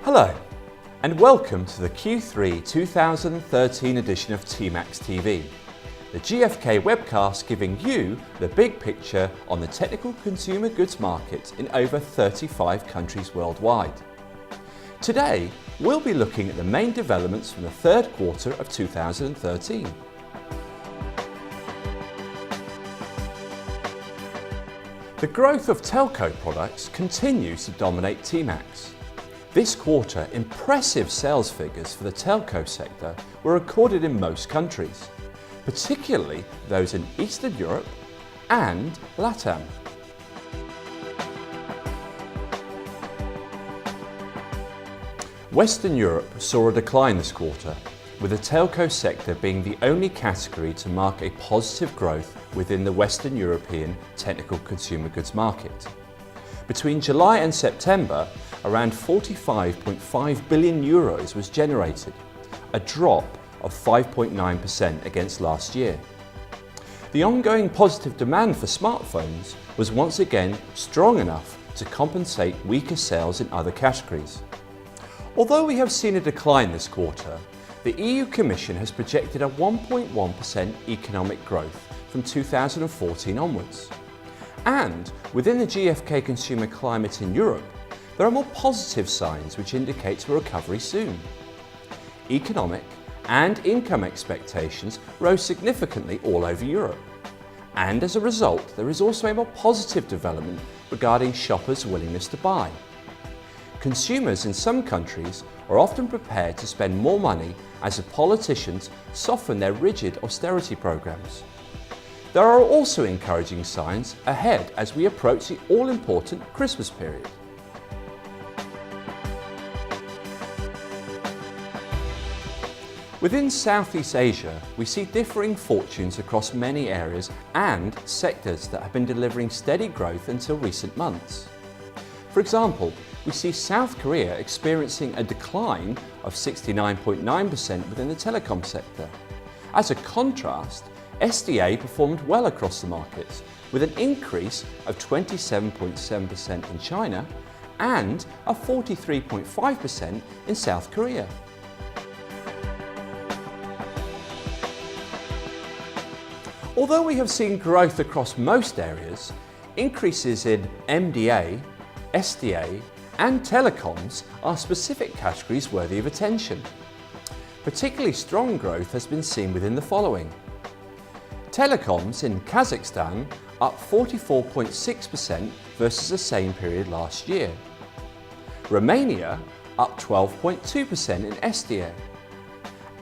Hello and welcome to the Q3 2013 edition of TEMAX TV, the GfK webcast giving you the big picture on the technical consumer goods market in over 35 countries worldwide. Today we'll be looking at the main developments from the third quarter of 2013. The growth of telco products continues to dominate TEMAX. This quarter, impressive sales figures for the telco sector were recorded in most countries, particularly those in Eastern Europe and LATAM. Western Europe saw a decline this quarter, with the telco sector being the only category to mark a positive growth within the Western European technical consumer goods market. Between July and September, around 45.5 billion euros was generated, a drop of 5.9% against last year. The ongoing positive demand for smartphones was once again strong enough to compensate weaker sales in other categories. Although we have seen a decline this quarter, the EU Commission has projected a 1.1% economic growth from 2014 onwards. And within the GfK consumer climate in Europe, there are more positive signs which indicate a recovery soon. Economic and income expectations rose significantly all over Europe. And as a result, there is also a more positive development regarding shoppers' willingness to buy. Consumers in some countries are often prepared to spend more money as the politicians soften their rigid austerity programs. There are also encouraging signs ahead as we approach the all-important Christmas period. Within Southeast Asia, we see differing fortunes across many areas and sectors that have been delivering steady growth until recent months. For example, we see South Korea experiencing a decline of 69.9% within the telecom sector. As a contrast, SDA performed well across the markets, with an increase of 27.7% in China and a 43.5% in South Korea. Although we have seen growth across most areas, increases in MDA, SDA and telecoms are specific categories worthy of attention. Particularly strong growth has been seen within the following. Telecoms in Kazakhstan up 44.6% versus the same period last year. Romania up 12.2% in SDA.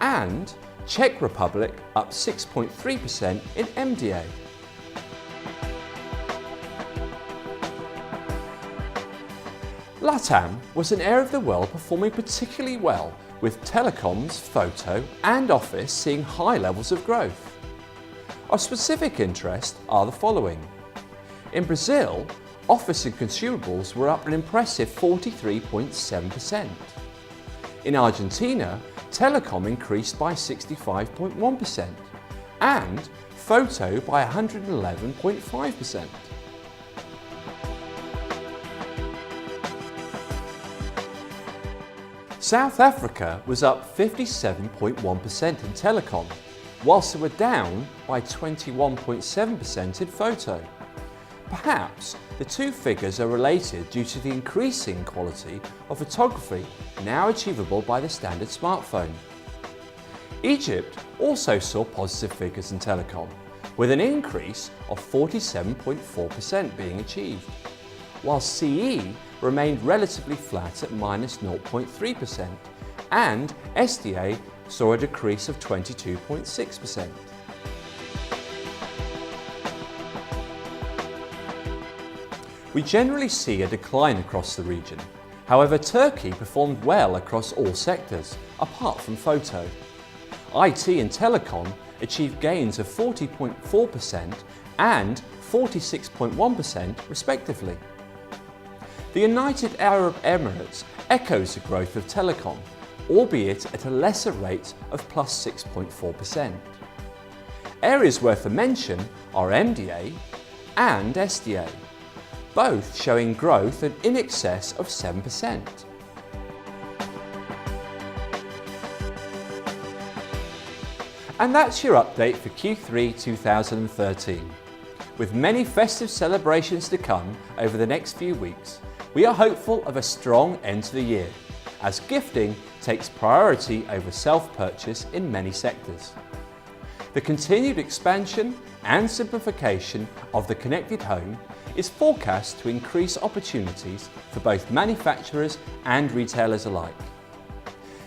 And Czech Republic up 6.3% in MDA. LATAM was an area of the world performing particularly well, with telecoms, photo and office seeing high levels of growth. Of specific interest are the following. In Brazil, office and consumables were up an impressive 43.7%. In Argentina, telecom increased by 65.1% and photo by 111.5%. South Africa was up 57.1% in telecom, whilst they were down by 21.7% in photo. Perhaps the two figures are related due to the increasing quality of photography now achievable by the standard smartphone. Egypt also saw positive figures in telecom, with an increase of 47.4% being achieved, while CE remained relatively flat at -0.3% and SDA saw a decrease of 22.6%. We generally see a decline across the region. However, Turkey performed well across all sectors, apart from photo. IT and telecom achieved gains of 40.4% and 46.1% respectively. The United Arab Emirates echoes the growth of telecom, albeit at a lesser rate of +6.4%. Areas worth a mention are MDA and SDA, both showing growth in excess of 7%. And that's your update for Q3 2013. With many festive celebrations to come over the next few weeks, we are hopeful of a strong end to the year, as gifting takes priority over self-purchase in many sectors. The continued expansion and simplification of the connected home is forecast to increase opportunities for both manufacturers and retailers alike.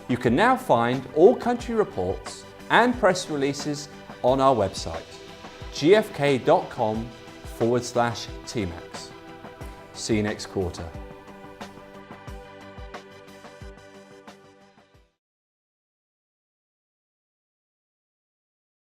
You can now find all country reports and press releases on our website, gfk.com/TEMAX. See you next quarter.